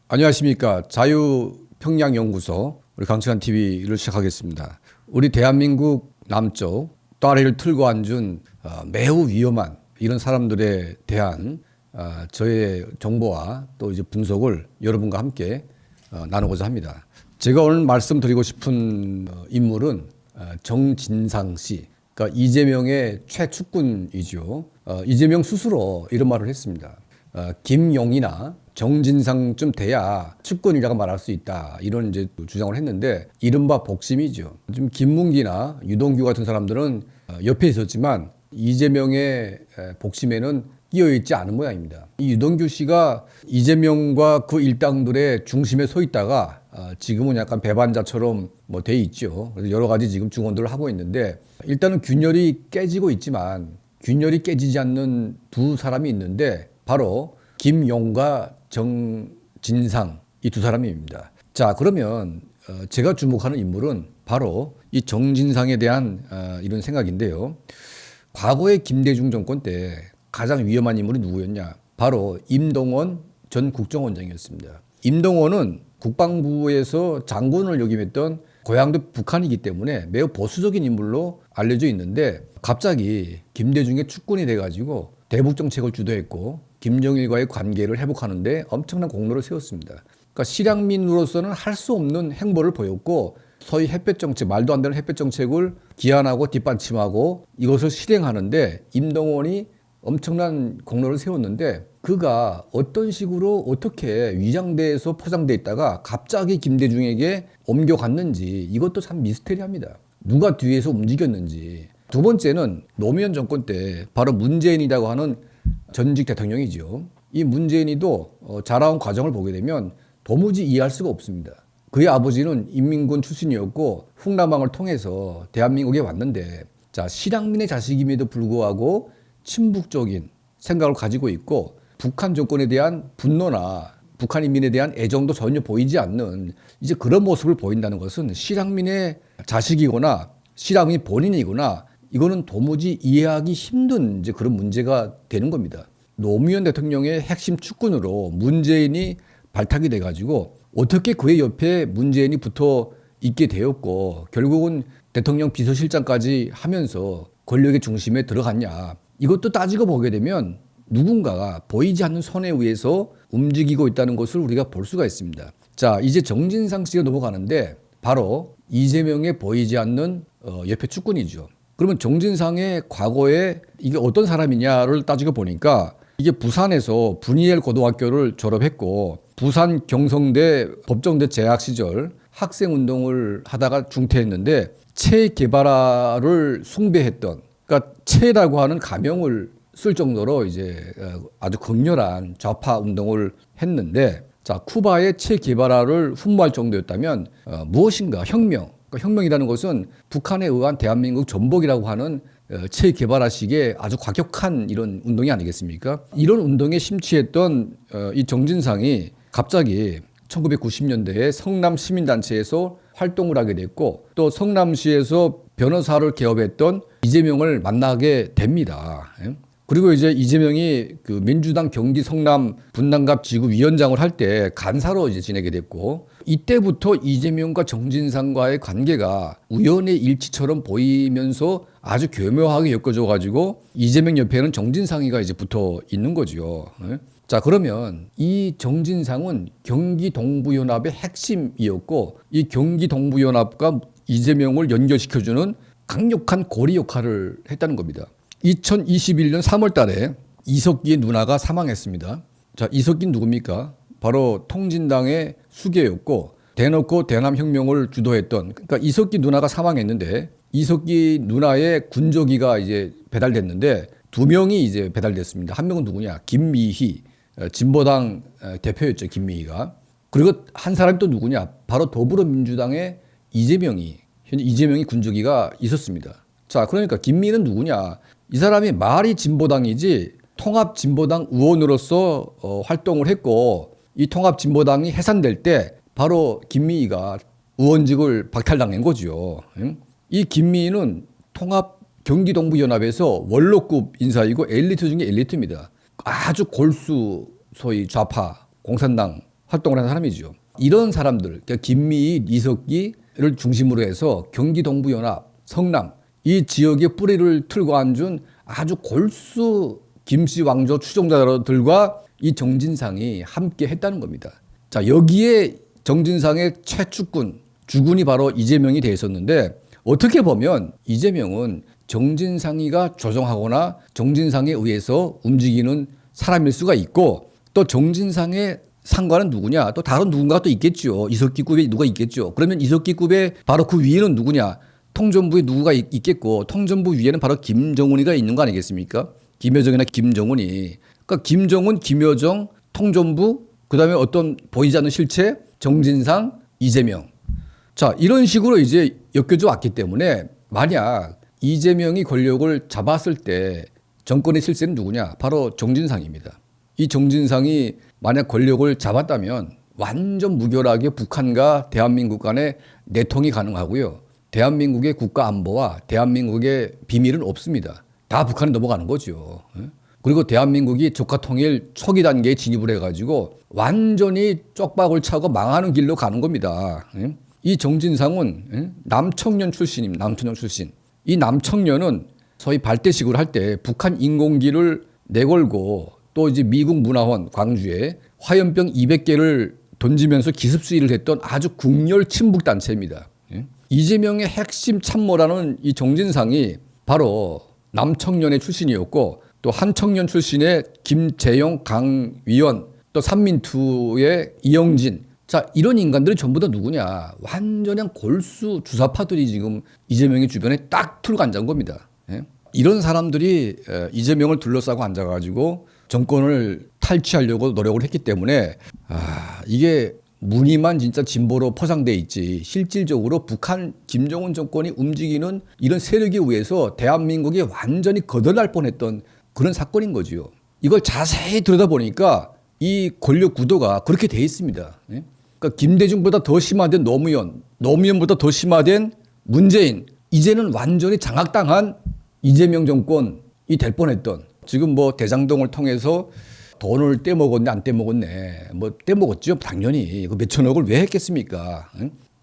안녕하십니까. 자유평양연구소 우리 강철한 TV를 시작하겠습니다. 우리 대한민국 남쪽 또아래를 틀고 앉은 매우 위험한 이런 사람들에 대한 저의 정보와 또 이제 분석을 여러분과 함께 나누고자 합니다. 제가 오늘 말씀드리고 싶은 인물은 정진상 씨, 그러니까 이재명의 최측근이죠. 이재명 스스로 이런 말을 했습니다. 김용이나 정진상쯤 돼야 측근이라고 말할 수 있다. 이런 이제 주장을 했는데 이른바 복심이죠. 지금 김문기나 유동규 같은 사람들은 옆에 있었지만 이재명의 복심에는 끼어 있지 않은 모양입니다. 이 유동규 씨가 이재명과 그 일당들의 중심에 서 있다가 지금은 약간 배반자처럼 뭐 돼 있죠. 그래서 여러 가지 지금 증언들을 하고 있는데 일단은 균열이 깨지고 있지만 균열이 깨지지 않는 두 사람이 있는데 바로 김용과 정진상 이 두 사람입니다. 자, 그러면 제가 주목하는 인물은 바로 이 정진상에 대한 이런 생각인데요. 과거의 김대중 정권 때 가장 위험한 인물이 누구였냐? 바로 임동원 전 국정원장이었습니다. 임동원은 국방부에서 장군을 역임했던 고향도 북한이기 때문에 매우 보수적인 인물로 알려져 있는데 갑자기 김대중의 측근이 돼가지고 대북 정책을 주도했고 김정일과의 관계를 회복하는데 엄청난 공로를 세웠습니다. 그러니까 실향민으로서는 할 수 없는 행보를 보였고 소위 햇볕 정책, 말도 안 되는 햇볕 정책을 기한하고 뒷받침하고 이것을 실행하는데 임동원이 엄청난 공로를 세웠는데 그가 어떤 식으로 어떻게 위장돼서 포장돼 있다가 갑자기 김대중에게 옮겨갔는지 이것도 참 미스테리합니다. 누가 뒤에서 움직였는지. 두 번째는 노무현 정권 때 바로 문재인이라고 하는 전직 대통령이죠. 이 문재인이도 자라온 과정을 보게 되면 도무지 이해할 수가 없습니다. 그의 아버지는 인민군 출신이었고 흥남왕을 통해서 대한민국에 왔는데 자, 실향민의 자식임에도 불구하고 친북적인 생각을 가지고 있고 북한 정권에 대한 분노나 북한 인민에 대한 애정도 전혀 보이지 않는 이제 그런 모습을 보인다는 것은 실향민의 자식이거나 실향민 본인이거나 이거는 도무지 이해하기 힘든 이제 그런 문제가 되는 겁니다. 노무현 대통령의 핵심 측근으로 문재인이 발탁이 돼가지고 어떻게 그의 옆에 문재인이 붙어 있게 되었고 결국은 대통령 비서실장까지 하면서 권력의 중심에 들어갔냐. 이것도 따지고 보게 되면 누군가가 보이지 않는 손에 의해서 움직이고 있다는 것을 우리가 볼 수가 있습니다. 자, 이제 정진상 씨가 넘어가는데 바로 이재명의 보이지 않는 옆에 측근이죠. 그러면 정진상의 과거에 이게 어떤 사람이냐를 따지고 보니까 이게 부산에서 분이엘 고등학교를 졸업했고 부산 경성대 법정대 재학 시절 학생운동을 하다가 중퇴했는데 체 게바라를 숭배했던 그러니까 체라고 하는 가명을 쓸 정도로 이제 아주 극렬한 좌파 운동을 했는데 자, 쿠바의 체 게바라를 흠모할 정도였다면 무엇인가 혁명 그러니까 혁명이라는 것은 북한에 의한 대한민국 전복이라고 하는 체 게바라식의 아주 과격한 이런 운동이 아니겠습니까? 이런 운동에 심취했던 이 정진상이 갑자기 1990년대에 성남 시민단체에서 활동을 하게 됐고 또 성남시에서 변호사를 개업했던 이재명을 만나게 됩니다. 그리고 이제 이재명이 그 민주당 경기 성남 분당갑 지구 위원장을 할 때 간사로 이제 지내게 됐고 이때부터 이재명과 정진상과의 관계가 우연의 일치처럼 보이면서 아주 교묘하게 엮어져 가지고 이재명 옆에는 정진상이가 이제 붙어 있는 거죠. 자, 그러면 이 정진상은 경기 동부연합의 핵심이었고 이 경기 동부연합과 이재명을 연결시켜주는 강력한 고리 역할을 했다는 겁니다. 2021년 3월 달에 이석기의 누나가 사망했습니다. 자, 이석기는 누굽니까? 바로 통진당의 수계였고 대놓고 대남혁명을 주도했던 그러니까 이석기 누나가 사망했는데 이석기 누나의 군조기가 이제 배달됐는데 두 명이 이제 배달됐습니다. 한 명은 누구냐? 김미희 진보당 대표였죠. 김미희가. 그리고 한 사람이 또 누구냐? 바로 더불어민주당의 이재명이 현재 이재명이 군조기가 있었습니다. 자, 그러니까 김미희는 누구냐? 이 사람이 말이 진보당이지 통합진보당 의원으로서 활동을 했고 이 통합진보당이 해산될 때 바로 김미희가 의원직을 박탈당한 거죠. 이 김미희는 통합 경기동부연합에서 원로급 인사이고 엘리트 중에 엘리트입니다. 아주 골수 소위 좌파 공산당 활동을 하는 사람이죠. 이런 사람들, 그러니까 김미희, 이석기를 중심으로 해서 경기 동부연합, 성남 이 지역에 뿌리를 틀고 앉은 아주 골수 김씨 왕조 추종자들과 이 정진상이 함께 했다는 겁니다. 자, 여기에 정진상의 최측근, 주군이 바로 이재명이 돼 있었는데 어떻게 보면 이재명은 정진상이가 조종하거나 정진상에 의해서 움직이는 사람일 수가 있고 또 정진상의 상관은 누구냐? 또 다른 누군가가 또 있겠죠. 이석기급에 누가 있겠죠. 그러면 이석기급에 바로 그 위에는 누구냐? 통전부에 누구가 있겠고 통전부 위에는 바로 김정은이가 있는 거 아니겠습니까? 김여정이나 김정은이. 그러니까 김정은, 김여정, 통전부, 그다음에 어떤 보이지 않는 실체, 정진상, 이재명. 자, 이런 식으로 이제 엮여져 왔기 때문에 만약 이재명이 권력을 잡았을 때 정권의 실세는 누구냐? 바로 정진상입니다. 이 정진상이 만약 권력을 잡았다면 완전 무결하게 북한과 대한민국 간의 내통이 가능하고요. 대한민국의 국가 안보와 대한민국의 비밀은 없습니다. 다 북한에 넘어가는 거죠. 그리고 대한민국이 조카 통일 초기 단계에 진입을 해가지고 완전히 쪽박을 차고 망하는 길로 가는 겁니다. 이 정진상은 남청년 출신입니다. 남청년 출신. 이 남청년은 소위 발대식으로 할 때 북한 인공기를 내걸고 또 이제 미국 문화원 광주에 화염병 200개를 던지면서 기습 수위를 했던 아주 국렬 친북 단체입니다. 이재명의 핵심 참모라는 이 정진상이 바로 남청년의 출신이었고 또 한청년 출신의 김재용, 강위원, 또 삼민투의 이영진. 자, 이런 인간들이 전부 다 누구냐? 완전히 골수 주사파들이 지금 이재명의 주변에 딱 틀고 앉은 겁니다. 이런 사람들이 이재명을 둘러싸고 앉아가지고 정권을 탈취하려고 노력을 했기 때문에 이게 무늬만 진짜 진보로 포장돼 있지 실질적으로 북한 김정은 정권이 움직이는 이런 세력에 의해서 대한민국이 완전히 거덜날 뻔했던 그런 사건인 거지요. 이걸 자세히 들여다보니까 이 권력 구도가 그렇게 돼 있습니다. 그러니까 김대중보다 더 심화된 노무현, 노무현보다 더 심화된 문재인, 이제는 완전히 장악당한 이재명 정권이 될 뻔했던 지금 뭐 대장동을 통해서 돈을 떼먹었네 안 떼먹었네 뭐 떼먹었죠 당연히 그 몇천억을 왜 했겠습니까?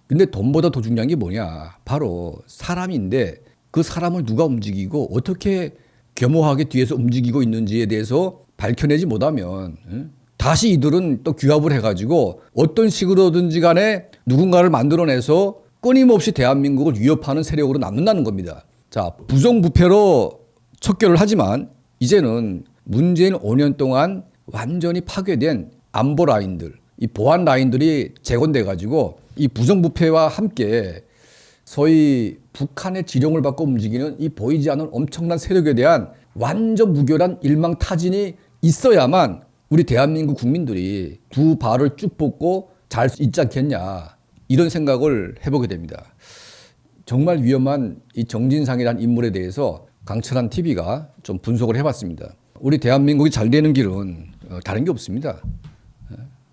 근데 돈보다 더 중요한 게 뭐냐 바로 사람인데 그 사람을 누가 움직이고 어떻게 겸허하게 뒤에서 움직이고 있는지에 대해서 밝혀내지 못하면 다시 이들은 또 규합을 해가지고 어떤 식으로든지 간에 누군가를 만들어내서 끊임없이 대한민국을 위협하는 세력으로 남는다는 겁니다. 자, 부정부패로 척결을 하지만 이제는 문재인 5년 동안 완전히 파괴된 안보 라인들, 이 보안 라인들이 재건돼 가지고 이 부정부패와 함께 소위 북한의 지령을 받고 움직이는 이 보이지 않는 엄청난 세력에 대한 완전 무결한 일망타진이 있어야만 우리 대한민국 국민들이 두 발을 쭉 뻗고 잘 수 있지 않겠냐 이런 생각을 해보게 됩니다. 정말 위험한 이 정진상이라는 인물에 대해서 강철한 TV가 좀 분석을 해봤습니다. 우리 대한민국이 잘 되는 길은 다른 게 없습니다.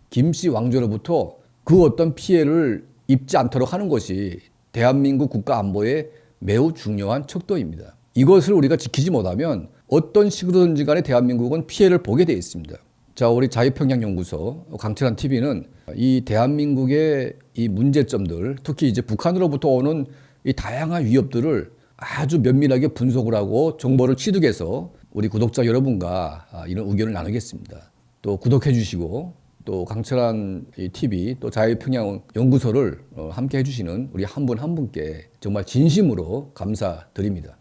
김씨 왕조로부터 그 어떤 피해를 입지 않도록 하는 것이 대한민국 국가 안보에 매우 중요한 척도입니다. 이것을 우리가 지키지 못하면 어떤 식으로든지 간에 대한민국은 피해를 보게 되어 있습니다. 자, 우리 자유평양연구소 강철한 TV는 이 대한민국의 이 문제점들, 특히 이제 북한으로부터 오는 이 다양한 위협들을 아주 면밀하게 분석을 하고 정보를 취득해서 우리 구독자 여러분과 이런 의견을 나누겠습니다. 또 구독해 주시고 또 강철한 TV 또 자유평양연구소를 함께 해주시는 우리 한 분 한 분께 정말 진심으로 감사드립니다.